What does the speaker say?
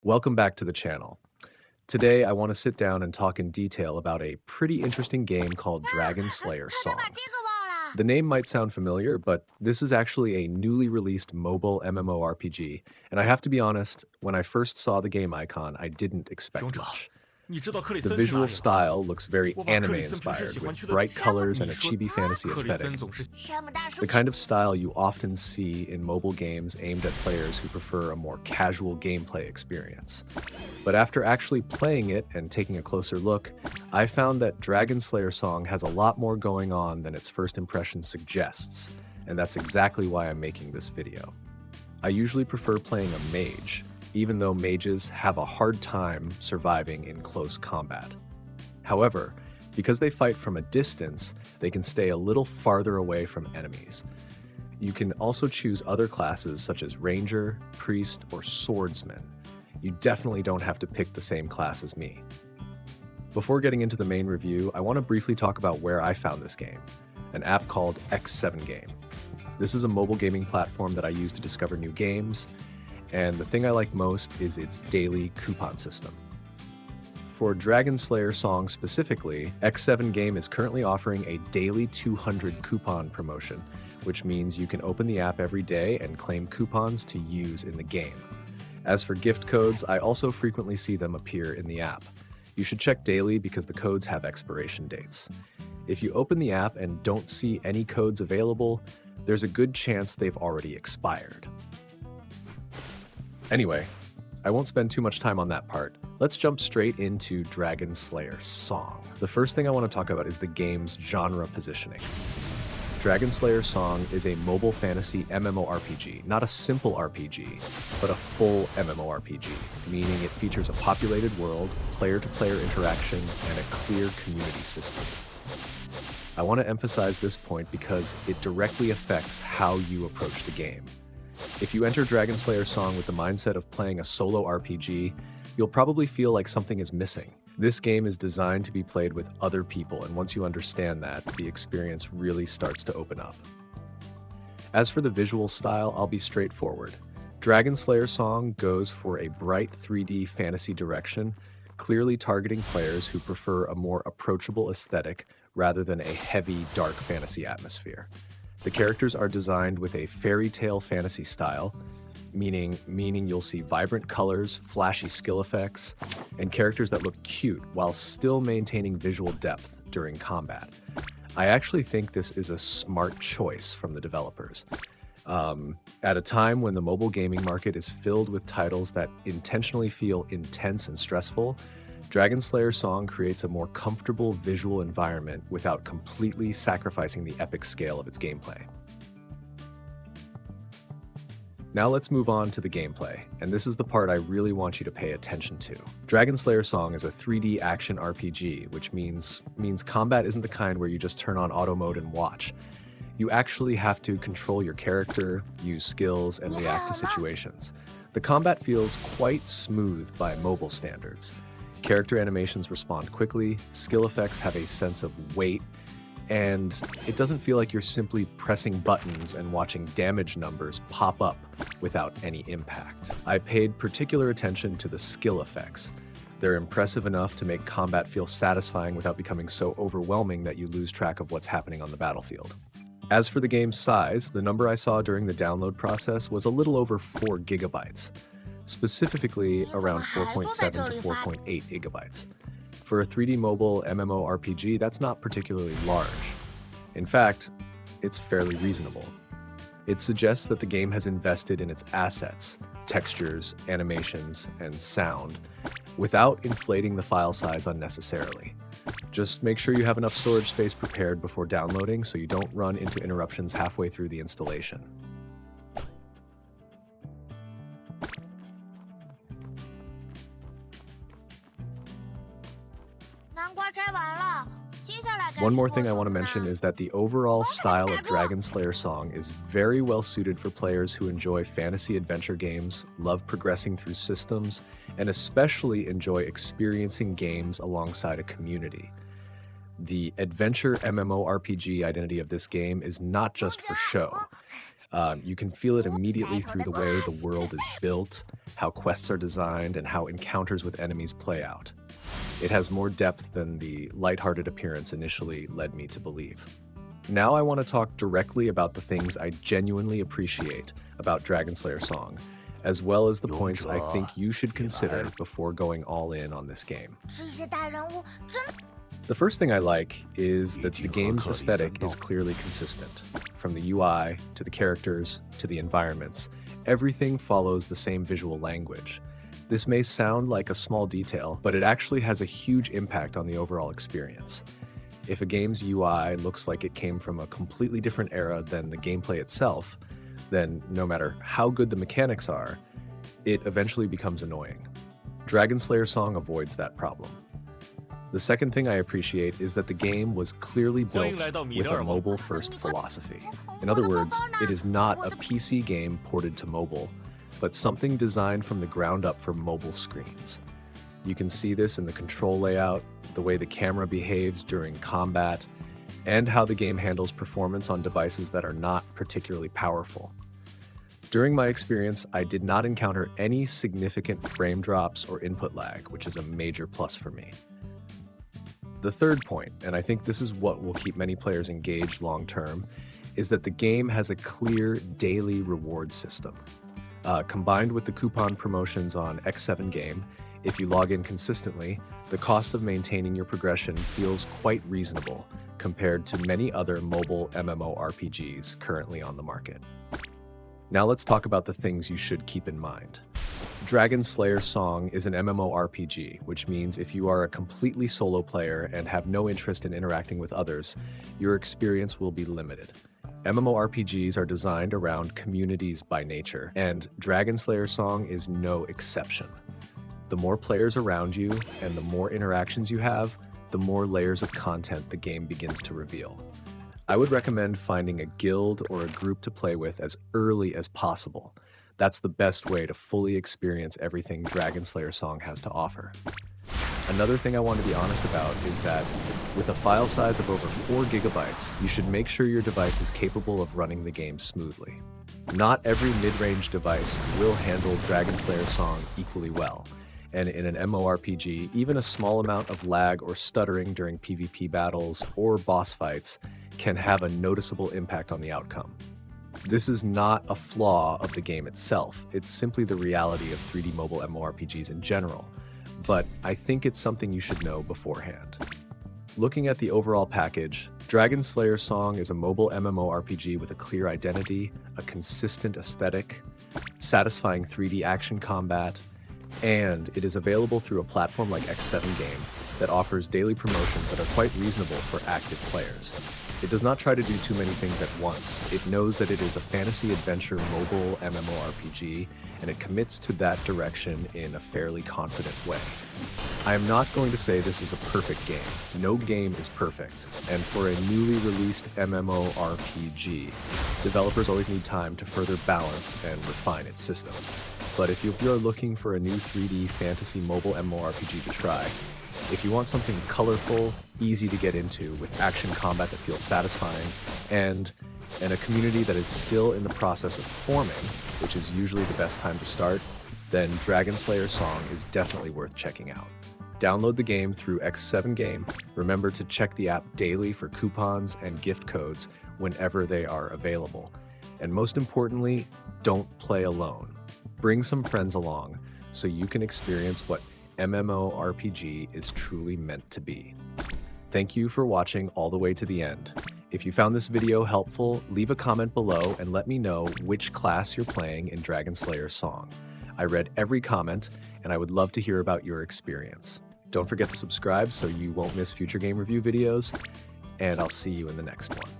Welcome back to the channel. Today, I want to sit down and talk in detail about a pretty interesting game called Dragon Slayer 差点把 Song. 这个忘了。The name might sound familiar, but this is actually a newly released mobile MMORPG, and I have to be honest, when I first saw the game icon, I didn't 勇 expect 者， much. 你知道克里 The 森去哪 visual 里了？ style looks very 我把克 anime 里森平时 inspired, 喜欢 with 去的 bright 地方 colors and 你 a 说 chibi fantasy 克里森 aesthetic. 总是 山姆大叔 The kind of style you often see in mobile games aimed at players who prefer a more casual gameplay experience. But after actually playing it and taking a closer look, I found that Dragon Slayer Song has a lot more going on than its first impression suggests, and that's exactly why I'm making this video. I usually prefer playing a mage, even though mages have a hard time surviving in close combat. However, because they fight from a distance, they can stay a little farther away from enemies. You can also choose other classes such as Ranger, Priest, or Swordsman. You definitely don't have to pick the same class as me. Before getting into the main review, I want to briefly talk about where I found this game, an app called X7 Game. This is a mobile gaming platform that I use to discover new games, and the thing I like most is its daily coupon system. For Dragon Slayer Song specifically, X7 Game is currently offering a daily 200 coupon promotion, which means you can open the app every day and claim coupons to use in the game. As for gift codes, I also frequently see them appear in the app. You should check daily because the codes have expiration dates. If you open the app and don't see any codes available, there's a good chance they've already expired. Anyway, I won't spend too much time on that part. Let's jump straight into Dragon Slayer Song. The first thing I want to talk about is the game's genre positioning. Dragon Slayer Song is a mobile fantasy MMORPG, not a simple RPG, but a full MMORPG, meaning it features a populated world, player-to-player interaction, and a clear community system. I want to emphasize this point because it directly affects how you approach the game. If you enter Dragon Slayer Song with the mindset of playing a solo RPG, you'll probably feel like something is missing. This game is designed to be played with other people, and once you understand that, the experience really starts to open up. As for the visual style, I'll be straightforward. Dragon Slayer Song goes for a bright 3D fantasy direction, clearly targeting players who prefer a more approachable aesthetic rather than a heavy, dark fantasy atmosphere. The characters are designed with a fairy tale fantasy style, meaning you'll see vibrant colors, flashy skill effects, and characters that look cute while still maintaining visual depth during combat. I actually think this is a smart choice from the developers. At a time when the mobile gaming market is filled with titles that intentionally feel intense and stressful, Dragon Slayer Song creates a more comfortable visual environment without completely sacrificing the epic scale of its gameplay. Now let's move on to the gameplay, and this is the part I really want you to pay attention to. Dragon Slayer Song is a 3D action RPG, which means combat isn't the kind where you just turn on auto mode and watch. You actually have to control your character, use skills, and react to situations. The combat feels quite smooth by mobile standards. Character animations respond quickly, skill effects have a sense of weight, and it doesn't feel like you're simply pressing buttons and watching damage numbers pop up without any impact. I paid particular attention to the skill effects. They're impressive enough to make combat feel satisfying without becoming so overwhelming that you lose track of what's happening on the battlefield. As for the game's size, the number I saw during the download process was a little over 4 gigabytes, specifically around 4.7 to 4.8 gigabytes. For a 3D mobile MMORPG, that's not particularly large. In fact, it's fairly reasonable. It suggests that the game has invested in its assets, textures, animations, and sound, without inflating the file size unnecessarily. Just make sure you have enough storage space prepared before downloading so you don't run into interruptions halfway through the installation. One more thing I want to mention is that the overall style of Dragon Slayer Song is very well suited for players who enjoy fantasy adventure games, love progressing through systems, and especially enjoy experiencing games alongside a community. The adventure MMORPG identity of this game is not just for show. You can feel it immediately through the way the world is built, how quests are designed, and how encounters with enemies play out. It has more depth than the lighthearted appearance initially led me to believe. Now I want to talk directly about the things I genuinely appreciate about Dragon Slayer Song, as well as the points I think you should consider before going all in on this game. The first thing I like is that the game's aesthetic is clearly consistent. From the UI, to the characters, to the environments, everything follows the same visual language. This may sound like a small detail, but it actually has a huge impact on the overall experience. If a game's UI looks like it came from a completely different era than the gameplay itself, then no matter how good the mechanics are, it eventually becomes annoying. Dragon Slayer Song avoids that problem. The second thing I appreciate is that the game was clearly built with a mobile-first philosophy. In other words, it is not a PC game ported to mobile, but something designed from the ground up for mobile screens. You can see this in the control layout, the way the camera behaves during combat, and how the game handles performance on devices that are not particularly powerful. During my experience, I did not encounter any significant frame drops or input lag, which is a major plus for me. The third point, and I think this is what will keep many players engaged long-term, is that the game has a clear daily reward system. Combined with the coupon promotions on X7 Game, if you log in consistently, the cost of maintaining your progression feels quite reasonable compared to many other mobile MMORPGs currently on the market. Now let's talk about the things you should keep in mind. Dragon Slayer Song is an MMORPG, which means if you are a completely solo player and have no interest in interacting with others, your experience will be limited. MMORPGs are designed around communities by nature, and Dragon Slayer Song is no exception. The more players around you and the more interactions you have, the more layers of content the game begins to reveal. I would recommend finding a guild or a group to play with as early as possible. That's the best way to fully experience everything Dragon Slayer Song has to offer. Another thing I want to be honest about is that with a file size of over 4 gigabytes, you should make sure your device is capable of running the game smoothly. Not every mid-range device will handle Dragon Slayer Song equally well, and in an MMORPG, even a small amount of lag or stuttering during PvP battles or boss fights can have a noticeable impact on the outcome. This is not a flaw of the game itself, it's simply the reality of 3D mobile MMORPGs in general, but I think it's something you should know beforehand. Looking at the overall package, Dragon Slayer Song is a mobile MMORPG with a clear identity, a consistent aesthetic, satisfying 3D action combat, and it is available through a platform like X7 Game that offers daily promotions that are quite reasonable for active players. It does not try to do too many things at once. It knows that it is a fantasy adventure mobile MMORPG, and it commits to that direction in a fairly confident way. I am not going to say this is a perfect game. No game is perfect, and for a newly released MMORPG, developers always need time to further balance and refine its systems. But if you're looking for a new 3D fantasy mobile MMORPG to try, if you want something colorful, easy to get into, with action combat that feels satisfying, and a community that is still in the process of forming, which is usually the best time to start, then Dragon Slayer Song is definitely worth checking out. Download the game through X7 Game. Remember to check the app daily for coupons and gift codes whenever they are available. And most importantly, don't play alone. Bring some friends along so you can experience what MMORPG is truly meant to be. Thank you for watching all the way to the end. If you found this video helpful, leave a comment below and let me know which class you're playing in Dragon Slayer Song. I read every comment, and I would love to hear about your experience. Don't forget to subscribe so you won't miss future game review videos, and I'll see you in the next one.